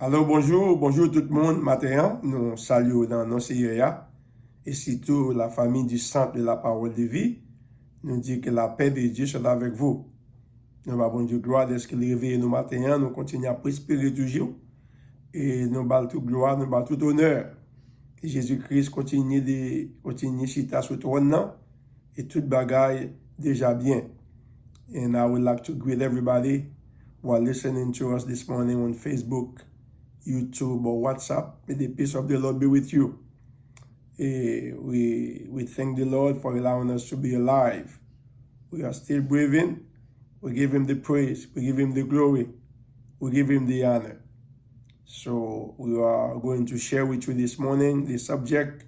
Alors bonjour tout le monde. Matin, nous saluons dans nos CIA et surtout la famille du Centre de la Parole de Vie. Nous dit que la paix de Dieu soit avec vous. Nous avons Dieu gloire de ce qu'il réveille nous matin, nous continuons à prospérer toujours et nous bâtons toute gloire, nous bâtons tout honneur. Et Jésus-Christ continue chita sur le trône et toute bagaille déjà bien. And I would like to greet everybody who are listening to us this morning on Facebook, YouTube or WhatsApp. May the peace of the Lord be with you. We thank the Lord for allowing us to be alive. We are still breathing. We give him the praise. We give him the glory. We give him the honor. So we are going to share with you this morning the subject,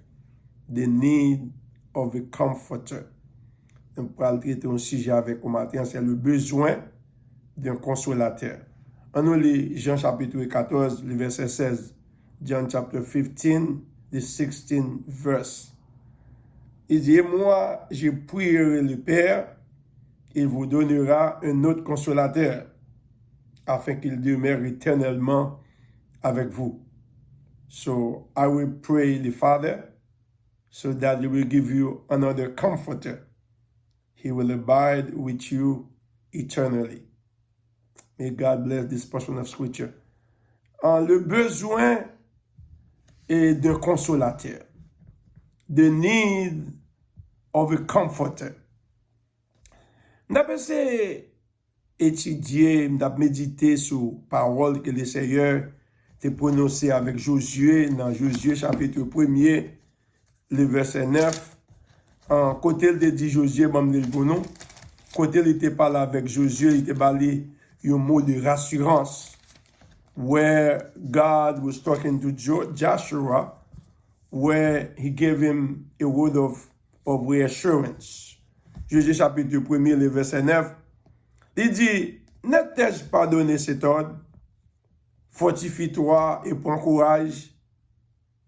the need of a comforter. On va traiter un sujet avec vous matin, c'est le besoin d'un consolateur. On nous lit Jean chapitre 14, le verset 16. John chapter 15, the 16th verse. Il dit, moi, je prierai le Père, il vous donnera un autre consolateur, afin qu'il demeure éternellement avec vous. So I will pray the Father, so that he will give you another comforter. He will abide with you eternally. May God bless this portion of scripture. Le besoin est d'un consolateur. The need of a comforter. N'a pas étudier, n'a méditer sur parole que le Seigneur t'a prononcée avec Josué dans Josué chapitre 1er, le verset 9. En côté il te dit Josué, côté il était parlé avec Josué, il était parlé un mot de rassurance, where God was talking to Joshua, where he gave him a word of reassurance. Josué chapitre 1er, le verset 9, il dit, ne t'ai-je pas donné cet ordre? Fortifie-toi et prends courage,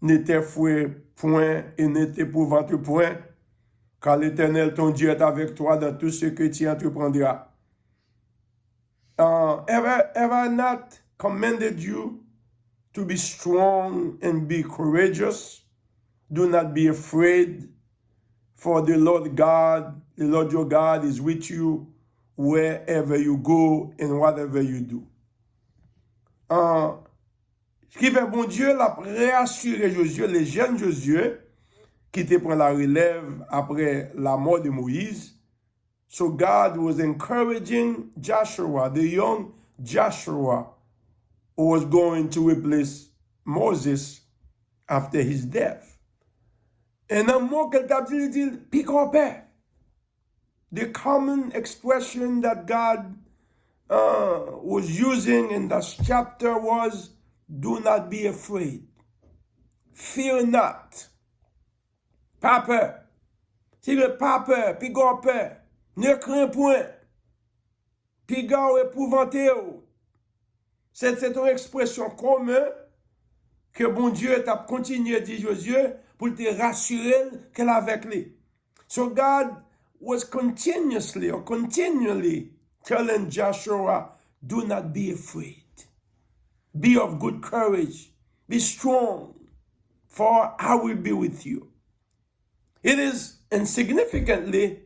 ne t'effraie point et ne t'épouvante point, car l'Éternel, ton Dieu, est avec toi dans tout ce que tu entreprendras. Have I not commanded you to be strong and be courageous? Do not be afraid, for the Lord your God is with you wherever you go and whatever you do. Ce qui fait bon Dieu l'a réassuré Josué, le jeune Josué, qui te prend la relève après la mort de Moïse. So God was encouraging Joshua, the young Joshua, who was going to replace Moses after his death. Et un mot qu'elle t'a dit, il dit, pick up. The common expression that God was using in that chapter was, do not be afraid. Fear not. Pas peur. Si le pas peur, puis gon peur, ne crains point. Puis gon épouvanté. C'est une expression commune que bon Dieu t'a continué dit Josué pour te rassurer qu'elle est avec lui. So God was continually telling Joshua, do not be afraid. Be of good courage. Be strong, for I will be with you. It is insignificantly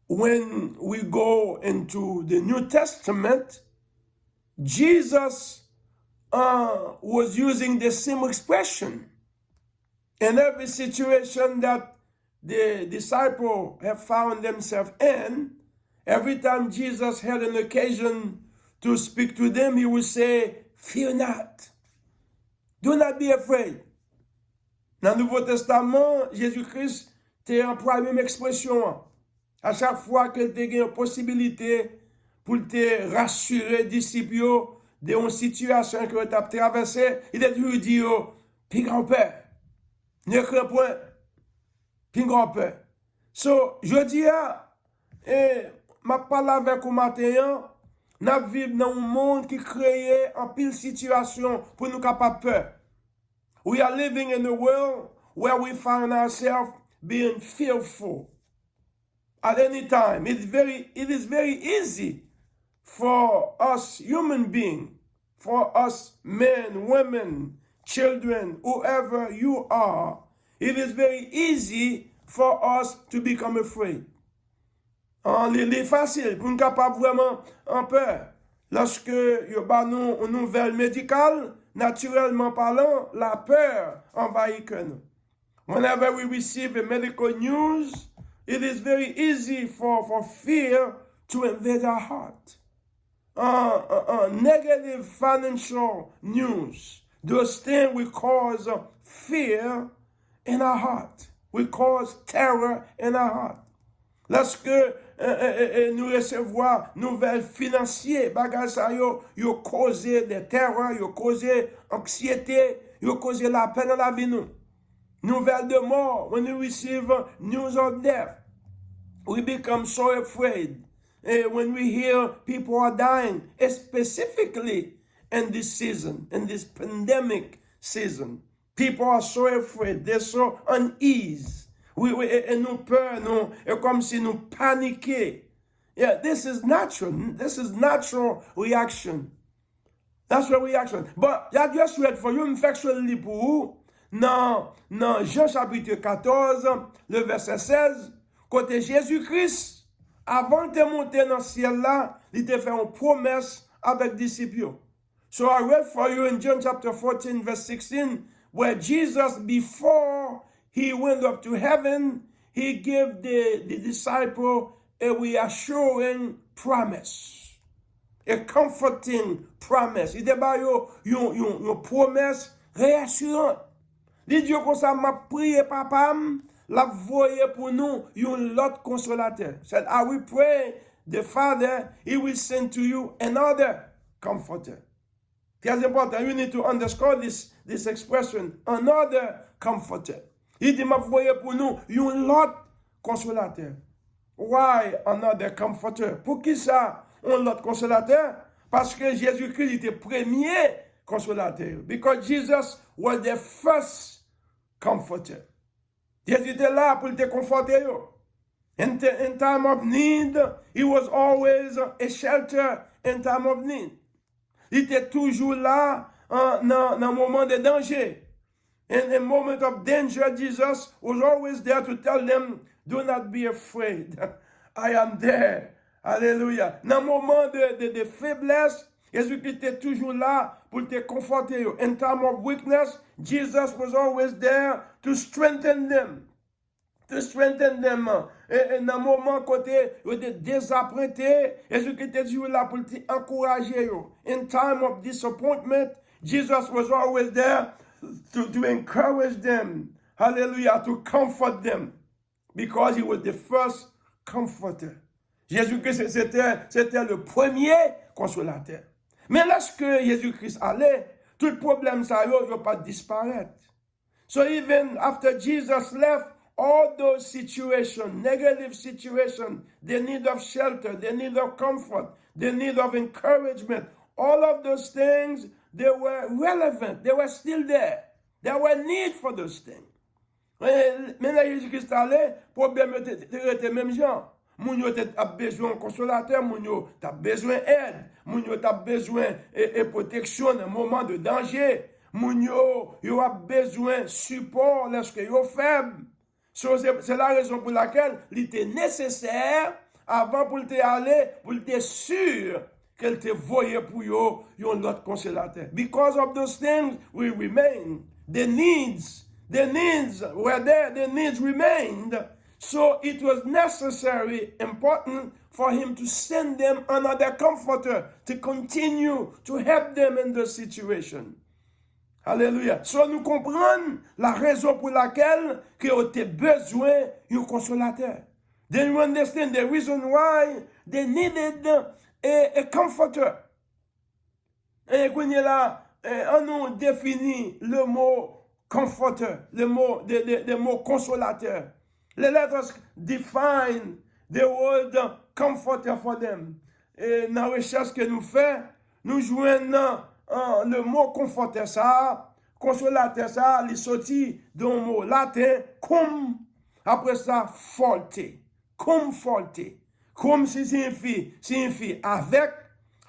when we go into the New Testament, Jesus was using the same expression in every situation that the disciples have found themselves in. Every time Jesus had an occasion to speak to them, he would say, fear not. Do not be afraid. Dans le Nouveau Testament, Jésus-Christ te emploie la même expression. À chaque fois que tu as une possibilité pour te rassurer, disciples, de une situation que tu as traversée, il a toujours dit, puis grand-père, ne crains point, puis grand-père. So, je dis, ma parole avec vous matin, nous vivons dans un monde qui crée en pile situation pour nous capables peur. We are living in a world where we find ourselves being fearful at any time. It is very easy for us human beings, for us men, women, children, whoever you are, it is very easy for us to become afraid. Il est facile pour nous capables vraiment en peur. Lorsque il y a une nouvelle médicale, naturellement parlant, la peur envahit que nous. Whenever we receive a medical news, it is very easy for fear to invade our heart. Negative financial news, those things will cause fear in our heart, will cause terror in our heart. Lorsque nous recevons nouvelles financières, bagage ça yo cause des terreurs, yo cause anxiété, yo cause la peine dans la vie nous. Nouvelles de mort, when we receive news of death, we become so afraid. When we hear people are dying, specifically in this season, in this pandemic season, people are so afraid, they're so uneasy. Et nous peur, et comme si nous paniquons. Yeah, this is natural. This is natural reaction. Natural reaction. But I just read for you, factually pour vous, dans Jean chapitre 14, le verset 16, côté Jésus-Christ, avant de monter dans le ciel là, il te fait une promesse avec les disciples. So I read for you in John chapter 14, verse 16, where Jesus, before he went up to heaven, he gave the disciple a reassuring promise, a comforting promise. Il débat une promesse réassurante. Il dit comme ça, m'a prié papa, la voyé pour nous une autre consolateur. Said, I will pray the Father, he will send to you another comforter. Très important, you need to underscore this expression, another comforter. Il dit, m'a voyé pour nous une autre consolateur. Why another comforter? Pour qui ça, un autre consolateur? Parce que Jésus-Christ était premier consolateur. Because Jesus was the first comforter. Jésus était là pour te conforter. In time of need, he was always a shelter in time of need. Il était toujours là dans un moment de danger. In a moment of danger, Jesus was always there to tell them, do not be afraid. I am there. Alléluia. Dans un moment de faiblesse, Jésus-Christ était toujours là pour te conforter. In time of weakness, Jesus was always there to strengthen them. To strengthen them. Et dans un moment côté de désapprêté, Jésus-Christ était toujours là pour te encourager. In time of disappointment, Jesus was always there to encourage them. Hallelujah. To comfort them. Because he was the first comforter. Jésus-Christ, c'était le premier consolateur. Mais lorsque Jésus-Christ allait, tout problème ça ne va pas disparaître. So even after Jesus left, all those situations, negative situations, the need of shelter, the need of comfort, the need of encouragement, all of those things, they were relevant. They were still there. There were need for those things. Maintenant, Jésus-Christ allait, problème était même genre. Moun yo a besoin de consolateur, moun yo a besoin d'aide, moun yo a besoin de protection dans un moment de danger, moun yo a besoin de support lorsque yo faible. So, c'est la raison pour laquelle il était nécessaire, avant pour te aller, pour te sûr qu'elle te voyait pour yo un autre consolateur. Because of those things, we remain. The needs were there, the needs remained. So it was necessary, important for him to send them another comforter to continue to help them in the situation. Hallelujah. So nous comprenons la raison pour laquelle ils ont besoin d'un consolateur. Then you understand the reason why they needed a comforter. Et quand il est là, on nous définit le mot comforter, le mot consolateur. Let us define the word comforter for them. Et dans la recherche que nous faisons, nous joignons le mot conforter ça, consolateur ça, il sorti d'un mot latin, cum, après ça, forte. Cum forte. Cum signifie avec,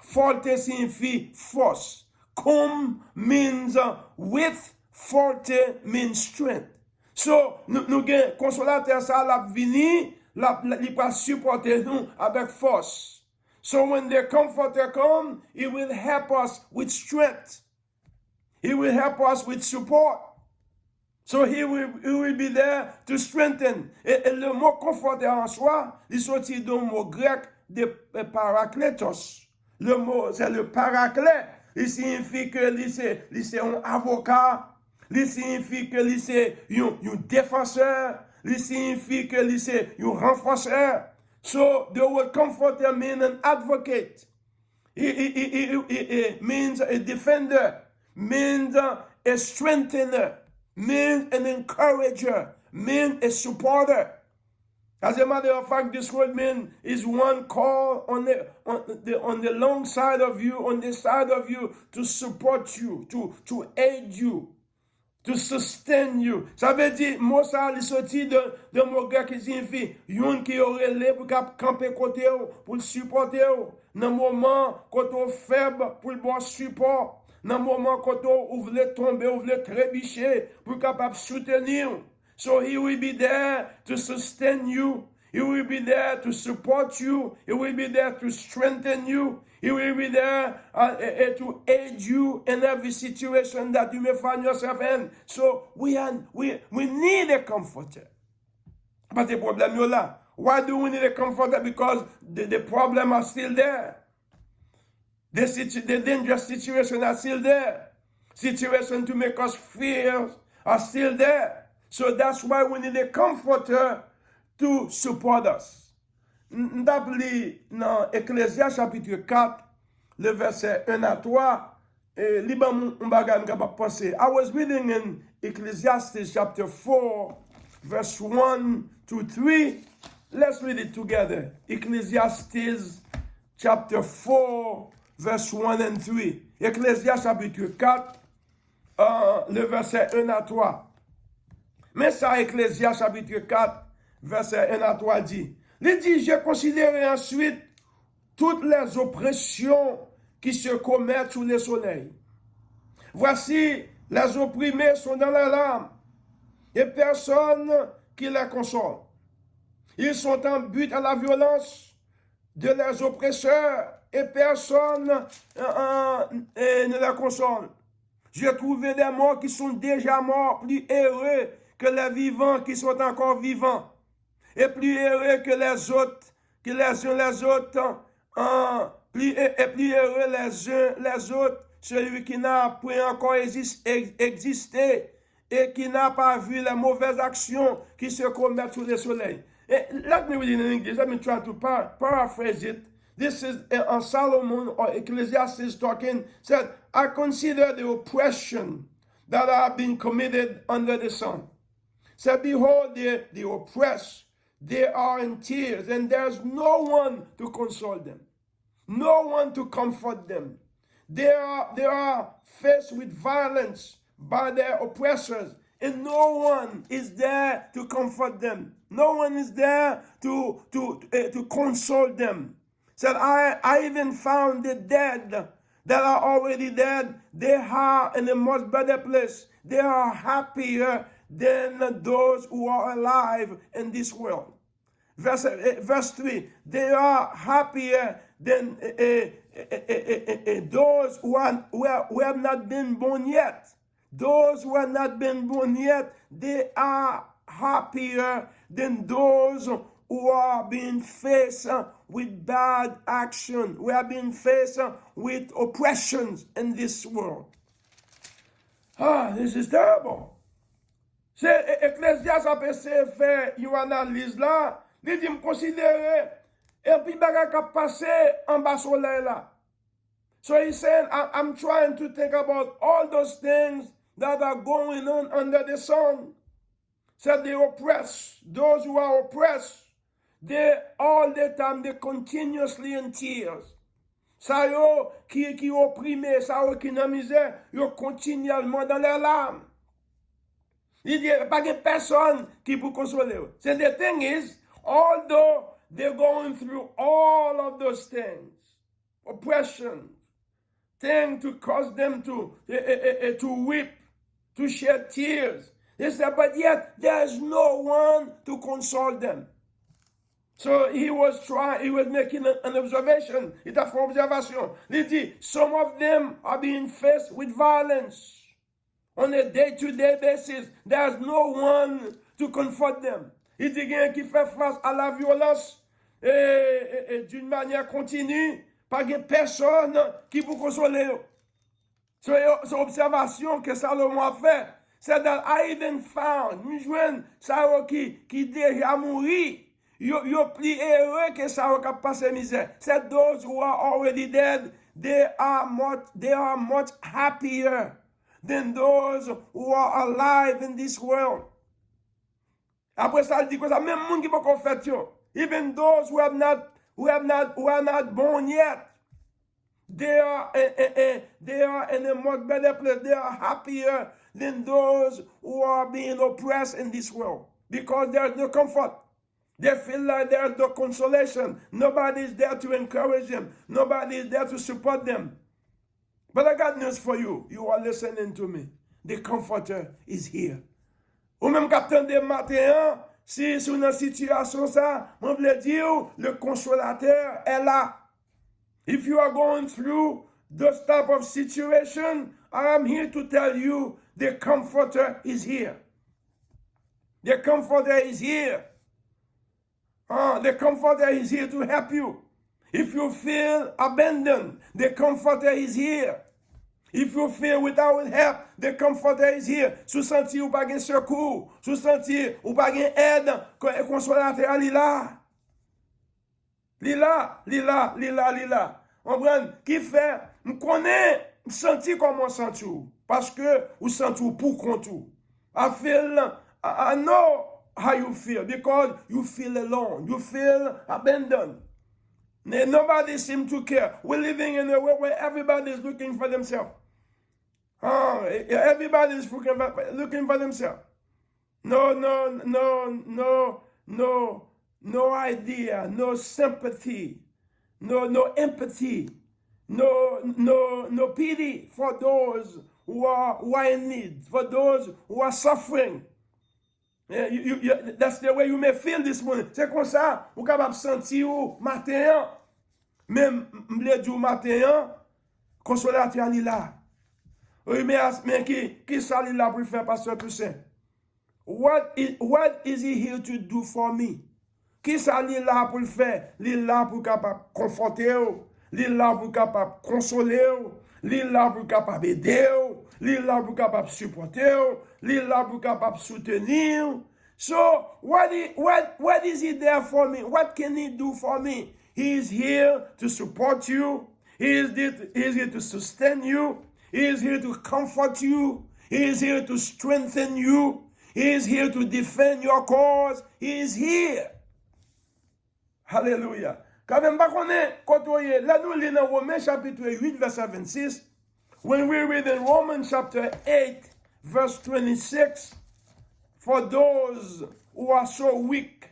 forte signifie force. cum means with, forte means strength. So, nous gen consolateur ça la vini, li pa supporter nous avec force. So when the comforter come, he will help us with strength. He will help us with support. So he will be there to strengthen. Et le mot conforter en soi, il sorti d'un mot grec de parakletos. Le mot, c'est le paraclet. Il signifie que c'est un avocat. Il signifie que c'est un défenseur. Il signifie que c'est un renforceur. So the word comforter means an advocate. It means a defender, means a strengthener, means an encourager, means a supporter. As a matter of fact, this word mean is one call on the long side of you, on the side of you, to support you, to aid you, to sustain you. Ça veut dire, mot ça, il sorti de mot grec qui signifie, yon qui aurait l'air pour camper côté pour le supporter. Dans le moment, quand on faible, pour le bon support. Dans le moment, quand on voulait tomber, on voulait trébucher, pour capable soutenir. So he will be there to sustain you. He will be there to support you. He will be there to strengthen you. He will be there to aid you in every situation that you may find yourself in. So we need a comforter. But the problem is là. Why do we need a comforter? Because the problem are still there. The dangerous situation are still there. Situation to make us fear are still there. So that's why we need a comforter to support us. D'appeler dans Ecclésias chapitre 4, le verset 1 à 3, I was reading in Ecclesiastes chapter 4, verse 1 to 3. Let's read it together. Ecclesiastes chapter 4, verse 1 and 3. Ecclésias chapitre 4, le verset 1 à 3. Mais ça, Ecclésias chapitre 4, verset 1 à 3 dit, il dit, j'ai considéré ensuite toutes les oppressions qui se commettent sous le soleil. Voici, les opprimés sont dans la larme, et personne qui les console. Ils sont en but à la violence de leurs oppresseurs, et personne ne les console. J'ai trouvé des morts qui sont déjà morts, plus heureux que les vivants qui sont encore vivants, et plus heureux que les autres, que les uns les autres, plus heureux les uns les autres, celui qui n'a point encore existé et qui n'a pas vu les mauvaises actions qui se commettent sous le soleil. Let me read it in English. Let me try to paraphrase it. This is Solomon or Ecclesiastes talking, said, I consider the oppression that have been committed under the sun. Said, behold, the oppressed, they are in tears, and there's no one to console them, no one to comfort them. They are faced with violence by their oppressors, and no one is there to comfort them. No one is there to console them. Said, I even found the dead that are already dead. They are in a much better place. They are happier than those who are alive in this world. Verse 3, they are happier than those who have not been born yet. Those who have not been born yet, they are happier than those who are being faced with bad action, who are being faced with oppressions in this world. This is terrible. C'est Ecclésias a fait une analyse là, il dit me considérer et puis bagay ka passé en bas soleil là. So he's saying I'm trying to think about all those things that are going on under the sun. Said they oppress those who are oppressed. They all the time they continuously in tears. Ça yo qui opprimé, ça yo qui dans misère, yo continuellement dans les larmes. Il dit, pas de personne qui peut consoler. So the thing is, although they're going through all of those things, oppression, thing to cause them to weep, to shed tears. They said, but yet there is no one to console them. So he was making an observation. Il a fait une observation. Il dit, some of them are being faced with violence on a day-to-day basis. There's no one to comfort them. Il dit, il y a qui fait face à la violence et d'une manière continue, pas de personne qui vous console. C'est observation que Salomon a fait. C'est that I even found, nous joignent ça qui déjà mouri. Yo plus heureux que ça qui a passé misère. C'est those who are already dead, they are much happier than those who are alive in this world. Après ça, il dit que ça, même monde qui peut qu'on fait yo. Even those who are not born yet, they are in a much better place. They are happier than those who are being oppressed in this world because there's no comfort. They feel like there's no consolation. Nobody is there to encourage them. Nobody is there to support them. But I got news for you. You are listening to me. The Comforter is here. Ou même capitaine de matin, si sur une situation ça, on veut dire le consolateur est là. If you are going through those type of situation, I am here to tell you the Comforter is here. The Comforter is here. The Comforter is here to help you. If you feel abandoned, the Comforter is here. If you feel without help, the Comforter is here. Sous senti ou pas gen secours, sous senti ou pas gen aide, consolateur li là. Lila. On prend qui fait, me connaît, me senti comment senti parce que ou senti pour compte. I know how you feel because you feel alone, you feel abandoned. Nobody seems to care. We're living in a world where everybody is looking for themselves. Everybody is looking for themselves. No idea, no sympathy, no empathy, no pity for those who are in need, for those who are suffering. That's the way you may feel this morning. C'est comme ça, vous capable sentir au matin, même le du matin, consolateur est là. Oui, mais qui ça est là pour faire, Pasteur Toussaint? What is he here to do for me? Qui ça est là pour le faire? Il est là pour capable conforter, il est là pour capable consoler, il est là pour capable aider, il est là pour capable supporter, il est là pour capable soutenir. So, what is he there for me? What can he do for me? He is here to support you. He is here to sustain you. He is here to comfort you. He is here to strengthen you. He is here to defend your cause. He is here. Hallelujah. Quand même, là nous lisons dans Romains chapitre 8, verset 26. When we read in Romans chapter 8, verse 26, for those who are so weak,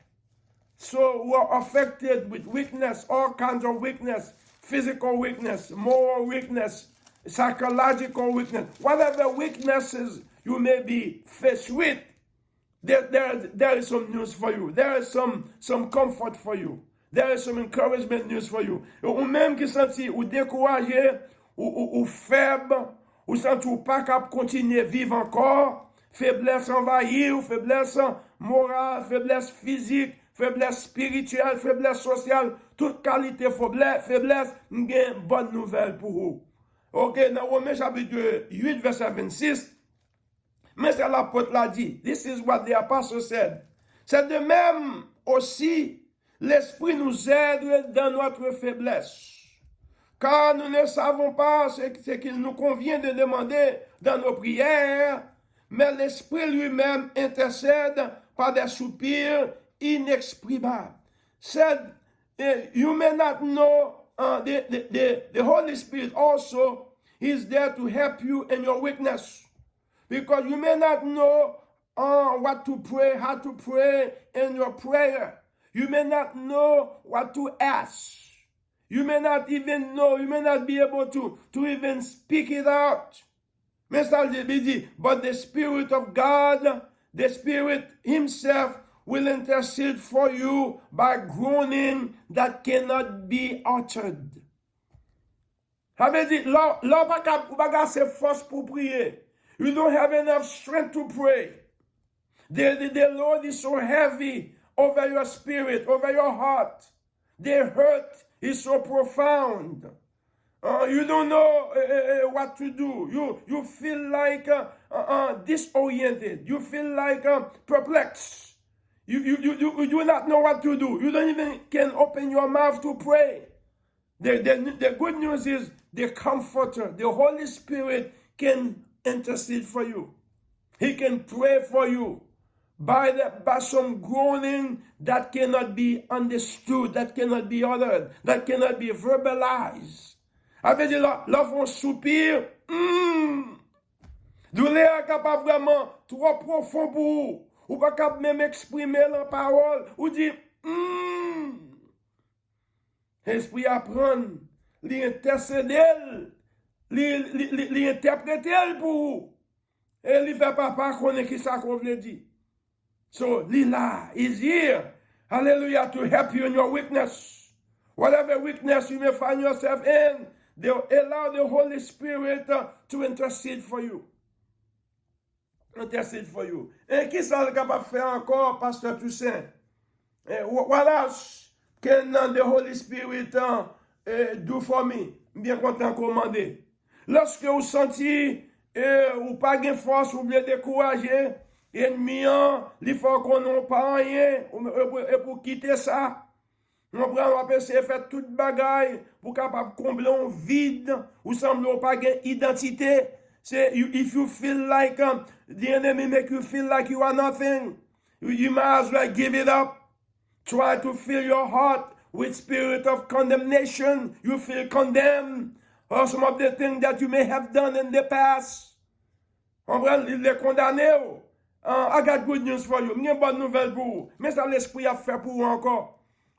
so who are affected with weakness, all kinds of weakness, physical weakness, moral weakness, psychological weakness, whatever weaknesses you may be faced with, there is some news for you. There is some comfort for you. There is some encouragement news for you. Ou même qui senti ou découragé, ou faible, ou senti ou pas capable de continuer vivre encore, faiblesse envahie, ou faiblesse morale, faiblesse physique, faiblesse spirituelle, faiblesse sociale, toute qualité faiblesse, j'ai une bonne nouvelle pour vous. Ok, dans Romains chapitre 8, verset 26, mais c'est l'apôtre l'a dit. This is what the apostle said. C'est de même aussi, l'Esprit nous aide dans notre faiblesse. Car nous ne savons pas ce qu'il nous convient de demander dans nos prières, mais l'Esprit lui-même intercède par des soupirs inexprimables. Said, you may not know, the Holy Spirit also is there to help you in your weakness. Because you may not know what to pray, how to pray in your prayer. You may not know what to ask. You may not even know, you may not be able to even speak it out. But the Spirit of God, the Spirit Himself will intercede for you by groaning that cannot be uttered. Ça veut dire, là, pas assez force pour prier. You don't have enough strength to pray. The Lord is so heavy over your spirit, over your heart. The hurt is so profound. You don't know what to do. You feel like disoriented. You feel like perplexed. You do not know what to do. You don't even can open your mouth to pray. The good news is the Comforter, the Holy Spirit, can intercede for you. He can pray for you by some groaning that cannot be understood, that cannot be uttered, that cannot be verbalized. Avec là, on soupir, douleur est capable vraiment trop profond pour vous. Ou pas capable même exprimer la parole, ou dire, Esprit apprend, l'intercéder, l'interpréter pour vous. Et il fait pas connaître qui ça qu'on veut dire. So, Lila is here, hallelujah, to help you in your weakness. Whatever weakness you may find yourself in, they'll allow the Holy Spirit to intercede for you. Intercede for you. Et qui ça est capable de faire encore, Pasteur Toussaint? What else can the Holy Spirit do for me? Bien content commander. Lorsque vous sentez ou pas de force, vous voulez décourager, ennemi, il faut qu'on n'ait pas rien, et pour quitter ça, on va essayer de faire toute bagaille pour capable combler un vide, ou semble pas d'identité. Say, if you feel like the enemy make you feel like you are nothing, you might as well give it up. Try to fill your heart with spirit of condemnation. You feel condemned or some of the things that you may have done in the past. Il est condamné. I got good news for you. Une bonne nouvelle pour vous. Mais ça l'esprit a fait pour vous encore.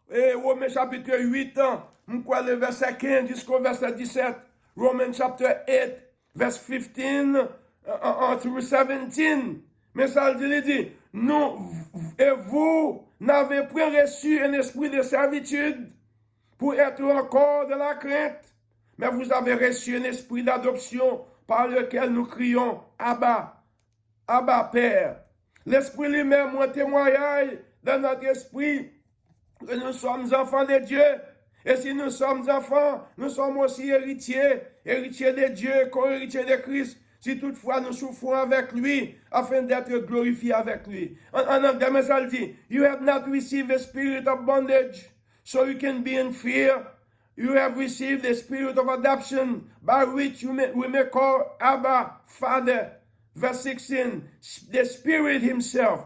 Et Romains chapitre 8, le verset 15 jusqu'au verset 17. Romans chapter 8, verse 15 through 17. Mais ça dit, nous et vous n'avez point reçu un esprit de servitude pour être encore de la crainte, mais vous avez reçu un esprit d'adoption par lequel nous crions Abba, Abba Père. L'esprit lui-même en témoignage dans notre esprit que nous sommes enfants de Dieu. Et si nous sommes enfants, nous sommes aussi héritiers, héritiers de Dieu, co-héritiers de Christ. Si toutefois nous souffrons avec lui, afin d'être glorifiés avec lui. En anglais, ça dit, you have not received a spirit of bondage, so you can be in fear. You have received the spirit of adoption, by which we may call Abba, Father. Verse 16, the Spirit Himself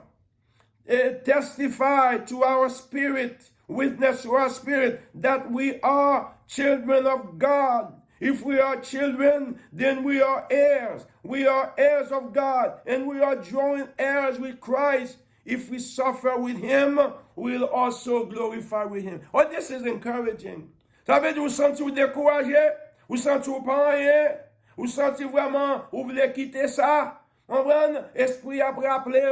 testified to our spirit, witness to our spirit, that we are children of God. If we are children, then we are heirs. We are heirs of God, and we are joint heirs with Christ. If we suffer with Him, we'll also glorify with Him. Oh, this is encouraging. Ça veut dire, vous sentez-vous découragé? Vous sentez-vous pas rien? Vous sentez vraiment, vous voulez quitter ça? On prend esprit après appelé,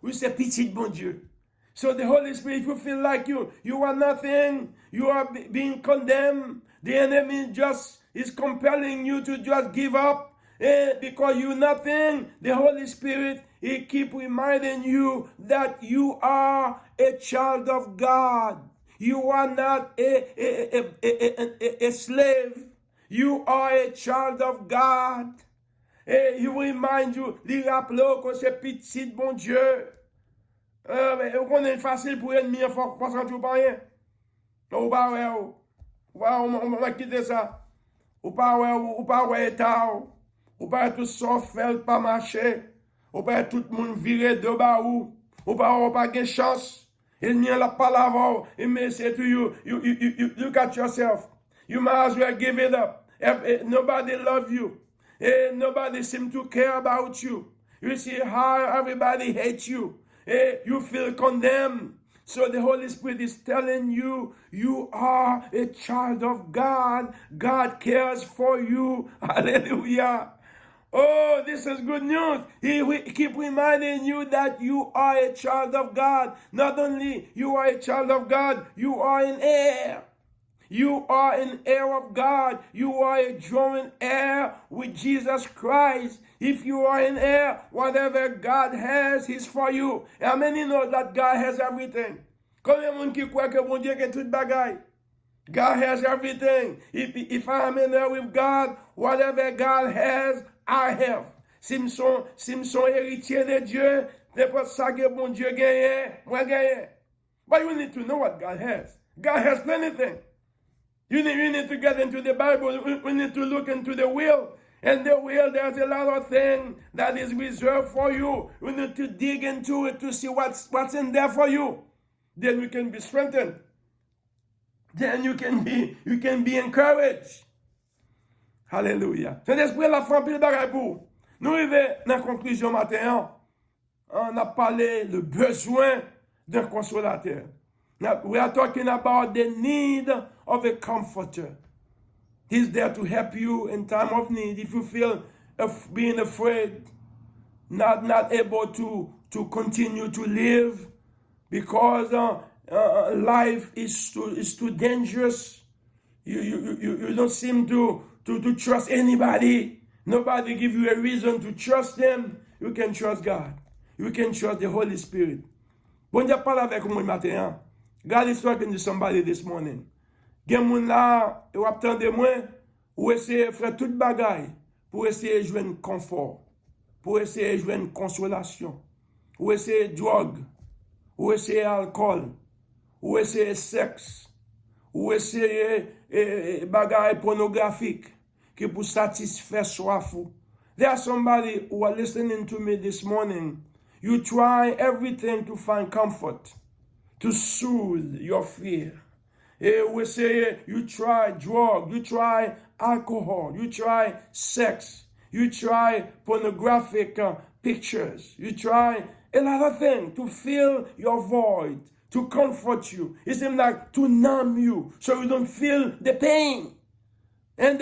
oui, c'est petit bon Dieu. So the Holy Spirit, if you feel like you are nothing, you are being condemned, the enemy just is compelling you to just give up, because you're nothing. The Holy Spirit, He keep reminding you that you are a child of God. You are not a slave. You are a child of God. Et il remind you, il rappelle que c'est petit bon Dieu. On est facile pour l'ennemi, il faut pas sentir pas rien. Ou pas on va quitter ça. Ou pas état. Ou pas tout sauf faire pas marcher. Ou pas tout le monde virer de bas ou pas de chance. Il n'y a pas la voix. It may say to you, you look at yourself. You might as well give it up. Nobody love you. Nobody seem to care about you. You see how everybody hates you. You feel condemned. So the Holy Spirit is telling you, you are a child of God. God cares for you. Hallelujah. Oh, this is good news. He keep reminding you that you are a child of God. Not only you are a child of God, you are an heir. You are an heir of God. You are a joint heir with Jesus Christ. If you are an heir, whatever God has is for you. How many know that God has everything? Combien de monde qui croit que bon Dieu a tout bagaille? God has everything. If I am in there with God, whatever God has, I have. Si me son héritier de Dieu, c'est pas ça que bon Dieu gagne, moi gagne. But you need to know what God has. God has plenty things. You need to get into the Bible. We need to look into the will. And the will, there's a lot of things that is reserved for you. We need to dig into it to see what's in there for you. Then you can be strengthened. Then you can be encouraged. Hallelujah. C'est l'esprit la fin pile bagay pour. Nous arrivons dans la conclusion matin. On a parlé le besoin d'un consolateur. We are talking about the need of a comforter. He's there to help you in time of need. If you feel being afraid, not able to continue to live because life is too dangerous. You don't seem to trust anybody. Nobody give you a reason to trust them. You can trust God. You can trust the Holy Spirit. Bon Dieu parle avec moi matin. God is talking to somebody this morning. Gen moun la, ou ap tande mwen, ou essayer faire toute bagay pour essayer joindre confort, pour essayer joindre consolation, ou essayer drogue, ou essayer alcool, ou essayer sexe, ou essayer bagay pornographique qui pour satisfaire soif. There are somebody who are listening to me this morning. You try everything to find comfort, to soothe your fear. We say you try drug, you try alcohol, you try sex, you try pornographic pictures, you try a lot of things to fill your void, to comfort you. It seems like to numb you so you don't feel the pain. And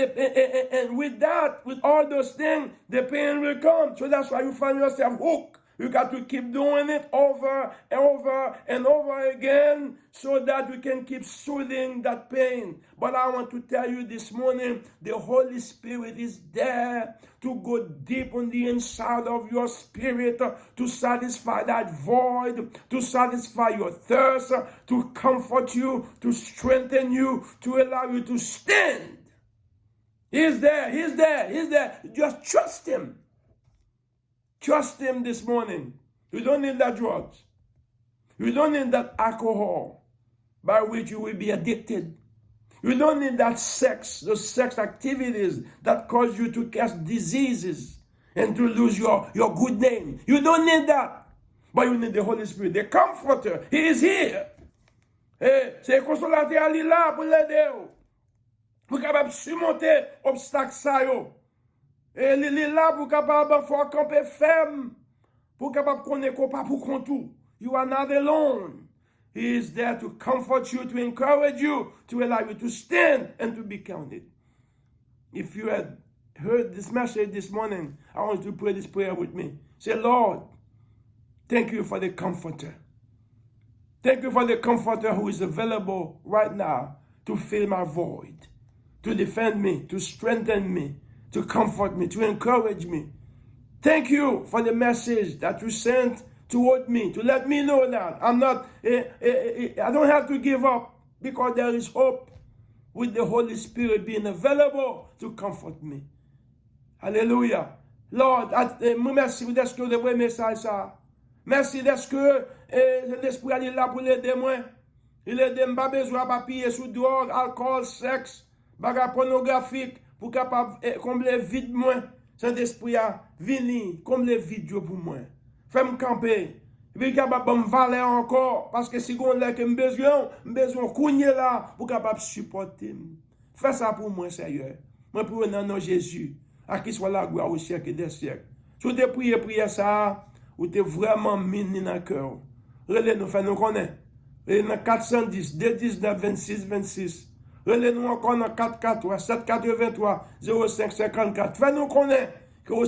with that, with all those things, the pain will come. So that's why you find yourself hooked. You got to keep doing it over and over and over again so that you can keep soothing that pain. But I want to tell you this morning, the Holy Spirit is there to go deep on the inside of your spirit, to satisfy that void, to satisfy your thirst, to comfort you, to strengthen you, to allow you to stand. He's there, He's there, He's there. Just trust Him. Trust Him this morning. You don't need that drugs. You don't need that alcohol by which you will be addicted. You don't need that sex, those sex activities that cause you to catch diseases and to lose your good name. You don't need that. But you need the Holy Spirit, the Comforter. He is here. C'est consolateur qui est là pour l'aider. Pour capable surmonter obstacle ça yo. Et il est là pour capable faire camper ferme. Pour capable connaître pas pour contou. You are not alone. He is there to comfort you, to encourage you, to allow you to stand and to be counted. If you had heard this message this morning, I want you to pray this prayer with me. Say, Lord, thank you for the Comforter. Thank you for the Comforter who is available right now to fill my void, to defend me, to strengthen me, to comfort me, to encourage me. Thank you for the message that you sent toward me, to let me know that I don't have to give up because there is hope with the Holy Spirit being available to comfort me. Hallelujah. Lord, merci parce que le vrai message ça. Merci parce que l'esprit est là pour l'aider moi. Il aide pas besoin de papier sous drogue, alcool, sexe, bagarre pornographique pour capable combler vide moi. Saint-Esprit a vini combler vide pour moi. Fais-moi camper. Puis capable me valer encore parce que si on l'a que besoin cougner là pour capable supporter. Fais ça pour moi Seigneur. Moi pour dans nom Jésus. À qui soit la gloire au siècle des siècles. Si tu prier ça ou tu vraiment mis dans le cœur. Relais nous fait nous connaître. Et dans 410, 219, 26, 26. Relais-nous encore dans 443, 783, 05, 54. Fais-nous connaître que vous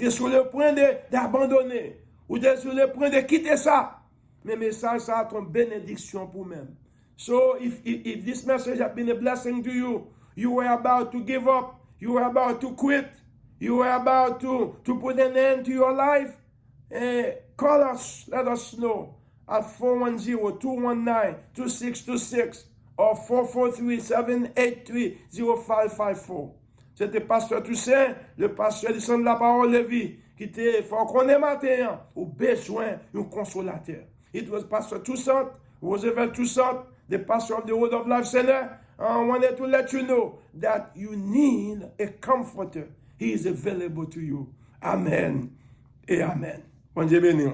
êtes sur le point d'abandonner. Vous êtes sur le point de quitter ça. Mais message, ça a une bénédiction pour même. So, if this message has been a blessing to you, you were about to give up, you were about to quit, you were about to put an end to your life, call us, let us know at 410-219-2626 or 443-783-0554. C'était Pasteur Toussaint, le pasteur du Centre de la Parole de Vie, qui était fort qu'on est matin, au besoin d'un consolateur. It was Pastor Toussaint, Roosevelt Toussaint, the pastor of the Word of Life Center. I wanted to let you know that you need a comforter. He is available to you. Amen et amen. Bon Dieu béni.